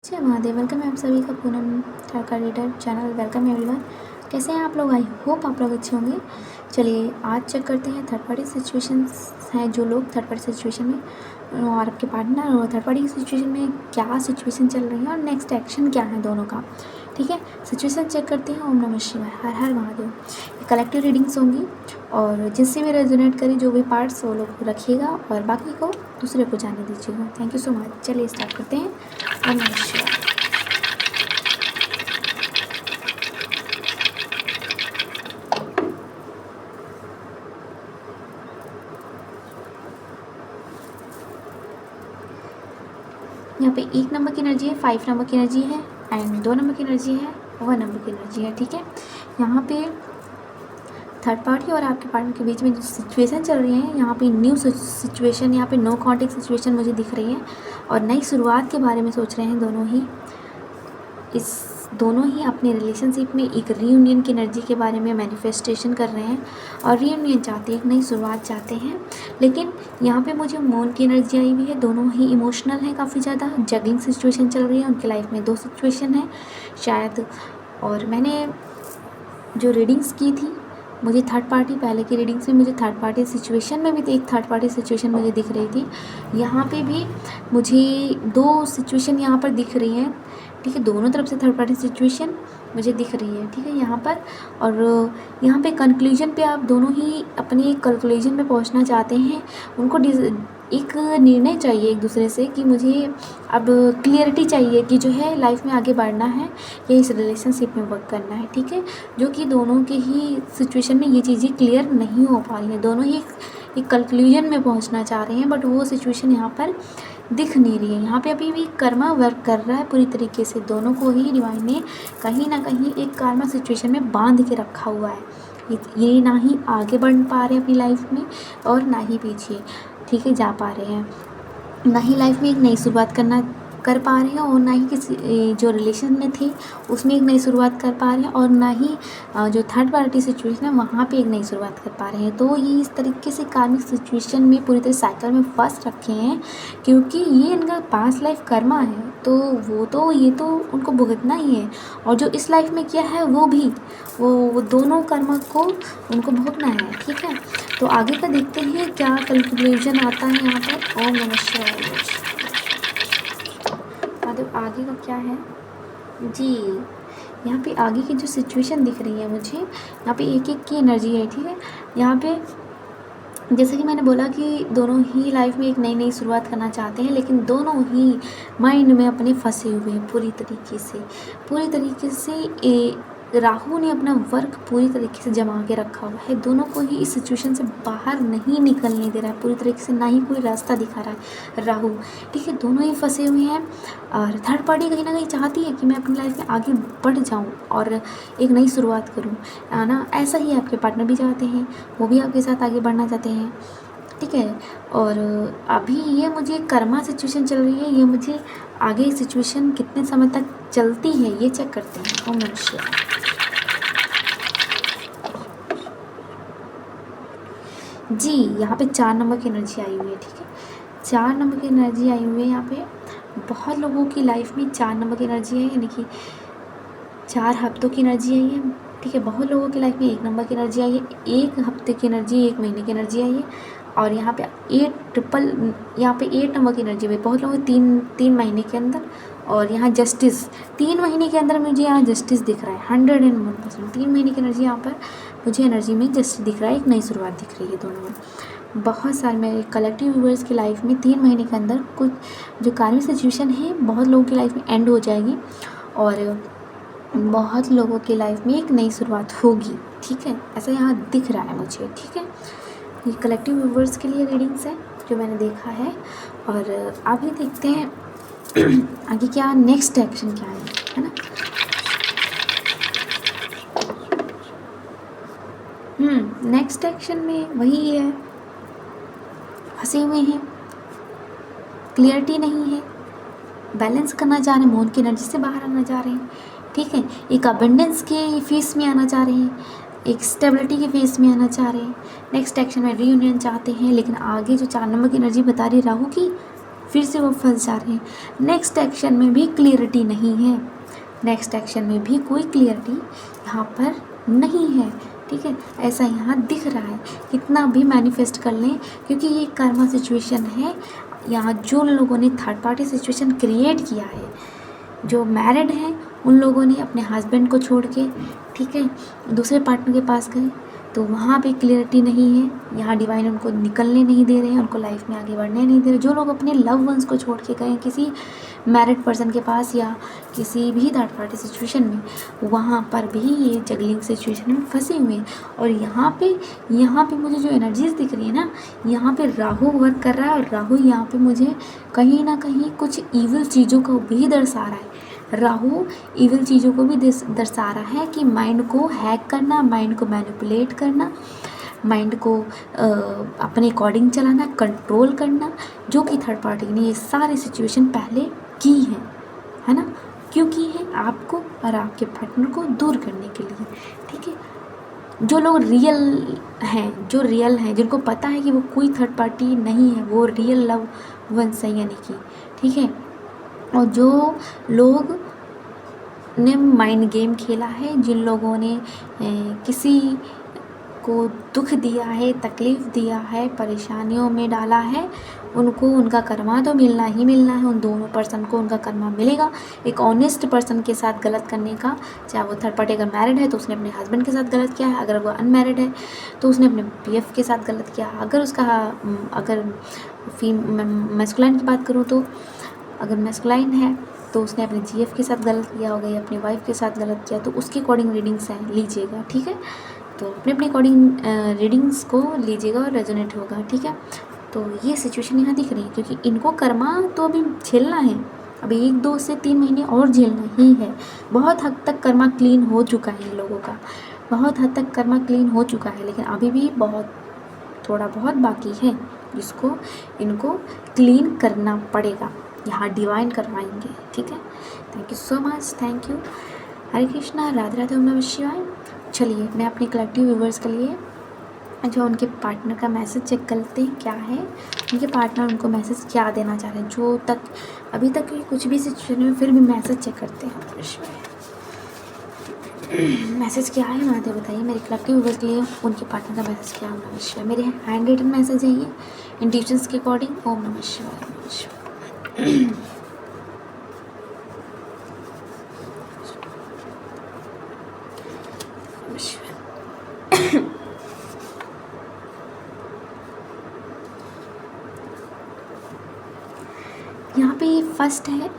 जय महादेव। वेलकम है आप सभी का पूनम का रीडर चैनल। Welcome everyone. कैसे हैं आप लोग? आई होप आप लोग अच्छे होंगे। चलिए आज चेक करते हैं थर्ड पार्टी सिचुएशंस हैं, जो लोग थर्ड पार्टी सिचुएशन में और आपके पार्टनर और थर्ड पार्टी की सिचुएशन में क्या सिचुएशन चल रही है और नेक्स्ट एक्शन क्या है दोनों का। ठीक है, सिचुएशन चेक करते हैं। ओम नमः शिवाय, हर हर महादेव। ये कलेक्टिव रीडिंग्स होंगी और जिससे भी रेजोनेट करें जो भी पार्ट्स वो लोग रखिएगा और बाकी को दूसरे को जाने दीजिएगा। Thank you so much. चलिए स्टार्ट करते हैं। ओम नमः शिवाय। यहाँ पे 1 नंबर की एनर्जी है, 5 नंबर की एनर्जी है एंड 2 नंबर की एनर्जी है, 1 नंबर की एनर्जी है। ठीक है, यहाँ पे थर्ड पार्टी और आपके पार्टनर के बीच में जो सिचुएशन चल रही है, यहाँ पे न्यू सिचुएशन, यहाँ पे नो कॉन्टेक्ट सिचुएशन मुझे दिख रही है और नई शुरुआत के बारे में सोच रहे हैं दोनों ही अपने रिलेशनशिप में एक रीयूनियन की एनर्जी के बारे में मैनिफेस्टेशन कर रहे हैं और रीयूनियन चाहते हैं, एक नई शुरुआत चाहते हैं। लेकिन यहाँ पे मुझे मून की एनर्जी आई हुई है। दोनों ही इमोशनल हैं काफ़ी ज़्यादा। जगलिंग सिचुएशन चल रही है उनकी लाइफ में। 2 सिचुएशन है शायद। और मैंने जो रीडिंग्स की थी, मुझे थर्ड पार्टी पहले की रीडिंग्स में मुझे थर्ड पार्टी सिचुएशन में भी एक थर्ड पार्टी सिचुएशन मुझे दिख रही थी। यहाँ पे भी मुझे 2 सिचुएशन यहाँ पर दिख रही हैं। ठीक है, दोनों तरफ से थर्ड पार्टी सिचुएशन मुझे दिख रही है। ठीक है, यहाँ पर और यहाँ पे कंक्लूजन पे आप दोनों ही अपने एक कंक्लूजन पे पहुँचना चाहते हैं। उनको एक निर्णय चाहिए एक दूसरे से कि मुझे अब क्लियरिटी चाहिए कि जो है लाइफ में आगे बढ़ना है या इस रिलेशनशिप में वर्क करना है। ठीक है, जो कि दोनों के ही सिचुएशन में ये चीज़ें क्लियर नहीं हो पा रही हैं। दोनों ही एक कंक्लूजन में पहुंचना चाह रहे हैं बट वो सिचुएशन यहाँ पर दिख नहीं रही है। यहाँ पे अभी भी कर्मा वर्क कर रहा है पूरी तरीके से। दोनों को ही डिवाइन ने कहीं ना कहीं एक कर्मा सिचुएशन में बांध के रखा हुआ है। ये ना ही आगे बढ़ पा रहे हैं अपनी लाइफ में और ना ही पीछे, ठीक है, जा पा रहे हैं। ना ही लाइफ में एक नई शुरुआत कर पा रहे हैं और ना ही किसी जो रिलेशन में थे उसमें एक नई शुरुआत कर पा रहे हैं और ना ही जो थर्ड पार्टी सिचुएशन है वहाँ पे एक नई शुरुआत कर पा रहे हैं। तो ये इस तरीके से कार्मिक सिचुएशन में पूरी तरह साइकिल में फंस रखे हैं क्योंकि ये इनका पास्ट लाइफ कर्मा है। तो ये तो उनको भुगतना ही है और जो इस लाइफ में किया है वो भी वो दोनों कर्मा को उनको भुगतना है। ठीक है, तो आगे का देखते हैं क्या कंक्लूजन आता है यहाँ पर। ओम नमः शिवाय। आगे का क्या है जी? यहाँ पे आगे की जो सिचुएशन दिख रही है मुझे, यहाँ पे एक एक की एनर्जी है। ठीक है, यहाँ पे जैसे कि मैंने बोला कि दोनों ही लाइफ में एक नई शुरुआत करना चाहते हैं लेकिन दोनों ही माइंड में अपने फंसे हुए हैं पूरी तरीके से राहु ने अपना वर्क पूरी तरीके से जमा के रखा हुआ है। दोनों को ही इस सिचुएशन से बाहर नहीं निकलने दे रहा है पूरी तरीके से, ना ही कोई रास्ता दिखा रहा है राहु। ठीक है, दोनों ही फंसे हुए हैं और थर्ड पार्टी कहीं ना कहीं चाहती है कि मैं अपनी लाइफ में आगे बढ़ जाऊं और एक नई शुरुआत करूं, है ना। ऐसा ही आपके पार्टनर भी चाहते हैं, वो भी आपके साथ आगे बढ़ना चाहते हैं। ठीक है, और अभी ये मुझे कर्मा सिचुएशन चल रही है। ये मुझे आगे सिचुएशन कितने समय तक चलती है ये चेक करते हैं। ओम नमः शिवाय। जी, यहाँ पे 4 नंबर की एनर्जी आई हुई है। ठीक है, 4 नंबर की एनर्जी आई हुई है। यहाँ पे बहुत लोगों की लाइफ में 4 नंबर की एनर्जी है, यानी कि 4 हफ्तों की एनर्जी आई है। ठीक है, बहुत लोगों की लाइफ में 1 नंबर की एनर्जी आई है, 1 हफ्ते की एनर्जी, 1 महीने की एनर्जी आई है और यहाँ पे 8 नंबर की एनर्जी है। बहुत लोगों की 3 महीने के अंदर और यहाँ जस्टिस 3 महीने के अंदर मुझे यहाँ जस्टिस दिख रहा है 101%। 3 महीने की एनर्जी यहाँ पर मुझे एनर्जी में जस्टिस दिख रहा है, एक नई शुरुआत दिख रही है दोनों में। बहुत सारे मेरे कलेक्टिव व्यूअर्स की लाइफ में 3 महीने के अंदर कुछ जो कार्मिक सिचुएशन है बहुत लोगों की लाइफ में एंड हो जाएगी और बहुत लोगों की लाइफ में एक नई शुरुआत होगी। ठीक है, ऐसा यहाँ दिख रहा है मुझे। ठीक है, ये कलेक्टिव व्यूअर्स के लिए रीडिंग्स है जो मैंने देखा है और आगे देखते हैं आगे क्या नेक्स्ट एक्शन क्या है ना। नेक्स्ट एक्शन में वही है, फंसे हुए हैं, क्लियरिटी नहीं है, बैलेंस करना चाह रहे हैं, मून की एनर्जी से बाहर आना चाह रहे हैं। ठीक है, एक अबंडेंस के फेस में आना चाह रहे हैं, एक स्टेबिलिटी के फेस में आना चाह रहे हैं। नेक्स्ट एक्शन में रीयूनियन चाहते हैं लेकिन आगे जो 4 नंबर की एनर्जी बता रही राहु की, फिर से वो फंस जा रहे हैं। नेक्स्ट एक्शन में भी क्लियरिटी नहीं है, नेक्स्ट एक्शन में भी कोई क्लियरिटी यहाँ पर नहीं है, ठीक है। ऐसा यहाँ दिख रहा है, कितना भी मैनिफेस्ट कर लें, क्योंकि ये कर्मा सिचुएशन है। यहाँ जो लोगों ने थर्ड पार्टी सिचुएशन क्रिएट किया है, जो मैरिड हैं, उन लोगों ने अपने हस्बैंड को छोड़ के, ठीक है, दूसरे पार्टनर के पास गए, तो वहाँ पे क्लियरिटी नहीं है। यहाँ डिवाइन उनको निकलने नहीं दे रहे हैं, उनको लाइफ में आगे बढ़ने नहीं दे रहे। जो लोग अपने लव वंस को छोड़ के गए किसी मैरिड पर्सन के पास या किसी भी थर्ड पार्टी सिचुएशन में, वहाँ पर भी ये जगलिंग सिचुएशन में फंसे हुए हैं। और यहाँ पे मुझे जो एनर्जीज दिख रही है ना, यहाँ पे राहु वर्क कर रहा है, और राहु यहाँ पे मुझे कहीं ना कहीं कुछ ईविल चीज़ों को भी दर्शा रहा है। राहु इविल चीज़ों को भी दर्शा रहा है कि माइंड को हैक करना, माइंड को मैनिपुलेट करना, माइंड को अपने अकॉर्डिंग चलाना, कंट्रोल करना, जो कि थर्ड पार्टी ने ये सारी सिचुएशन पहले की है ना। क्यों की है? आपको और आपके पार्टनर को दूर करने के लिए, ठीक है। जो लोग रियल हैं, जिनको पता है कि वो कोई थर्ड पार्टी नहीं है, वो रियल लव वंस है यानी कि, ठीक है। और जो लोग ने माइंड गेम खेला है, जिन लोगों ने किसी को दुख दिया है, तकलीफ़ दिया है, परेशानियों में डाला है, उनको उनका कर्मा तो मिलना ही मिलना है। उन दोनों पर्सन को उनका कर्मा मिलेगा। एक ऑनेस्ट पर्सन के साथ गलत करने का, चाहे वो थर्ड पार्टी अगर मैरिड है तो उसने अपने हस्बैंड के साथ गलत किया है, अगर वो अनमैरिड है तो उसने अपने पीएफ के साथ गलत किया। अगर मैस्कुलाइन की बात करूँ तो अगर मैस्कुलाइन है तो उसने अपने जीएफ के साथ गलत किया होगा या अपनी वाइफ के साथ गलत किया, तो उसके अकॉर्डिंग रीडिंग्स हैं, लीजिएगा, ठीक है। तो अपने अकॉर्डिंग रीडिंग्स को लीजिएगा और रेजोनेट होगा, ठीक है। तो ये सिचुएशन यहाँ दिख रही है, क्योंकि इनको कर्मा तो अभी झेलना है, अभी 1, 2 से 3 महीने और झेलना ही है। बहुत हद तक कर्मा क्लीन हो चुका है इन लोगों का, बहुत हद तक कर्मा क्लीन हो चुका है, लेकिन अभी भी थोड़ा बहुत बाकी है, जिसको इनको क्लीन करना पड़ेगा। यहाँ डिवाइन करवाएंगे, ठीक है। Thank you so much, thank you. Hare Krishna, Radhe Radhe, Om नमः शिवाय। चलिए मैं अपने कलेक्टिव व्यूवर्स के लिए जो उनके पार्टनर का मैसेज चेक करते हैं क्या है, उनके पार्टनर उनको मैसेज क्या देना चाह रहे हैं, जो तक अभी तक कुछ भी सिचुएशन में फिर भी मैसेज चेक करते हैं। मैसेज क्या है महादेव बताइए मेरे कलेक्टिव व्यूवर्स के लिए, उनके पार्टनर का मैसेज क्या है। ओम नमः शिवाय। मेरे हैंड रिटन मैसेज है ये, इंट्यूशंस के अकॉर्डिंग। ओम नमः शिवाय, ओम नमः शिवाय। यहाँ पे ये फर्स्ट है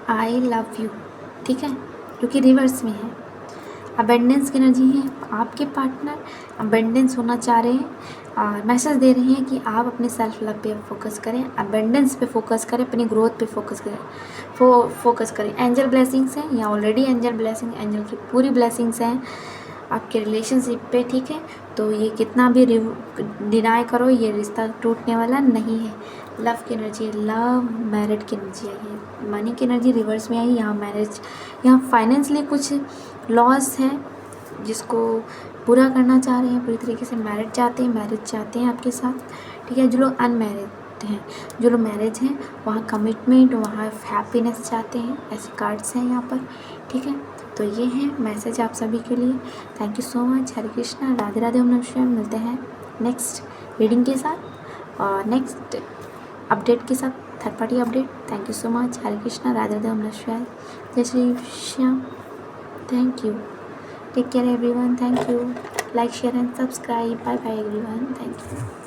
आई लव यू, ठीक है, जो कि रिवर्स में है। अबेंडेंस की एनर्जी है, आपके पार्टनर अबेंडेंस होना चाह रहे हैं और मैसेज दे रहे हैं कि आप अपने सेल्फ लव पे फोकस करें, अबेंडेंस पे फोकस करें, अपनी ग्रोथ पे फोकस करें। एंजल ब्लेसिंग्स हैं या ऑलरेडी एंजल ब्लेसिंग, एंजल की पूरी ब्लेसिंग्स हैं आपके रिलेशनशिप पे, ठीक है। तो ये कितना भी डिनाई करो, ये रिश्ता टूटने वाला नहीं है। लव की एनर्जी, लव मैरिड की एनर्जी आई है, मनी की एनर्जी रिवर्स में आई। यहाँ मैरिज, यहाँ फाइनेंशियली कुछ लॉस है जिसको पूरा करना चाह रहे हैं पूरी तरीके से। मैरिज चाहते हैं आपके साथ, ठीक है। जो लोग अनमैरिड हैं, जो लोग मैरिज हैं, वहाँ कमिटमेंट, वहाँ हैप्पीनेस चाहते हैं, ऐसे कार्ड्स हैं यहाँ पर, ठीक है। तो ये है मैसेज आप सभी के लिए। Thank you so much. Hare Krishna, Radhe Radhe, Om नमः शिवाय। मिलते हैं नेक्स्ट रीडिंग के साथ और नेक्स्ट अपडेट के साथ, third party update. Thank you so much. Hare Krishna, Radhe Radhe, Om नमः शिवाय। जय Shri Shyam. Thank you. Take care everyone. Thank you. Like, share and subscribe. Bye bye everyone. Thank you.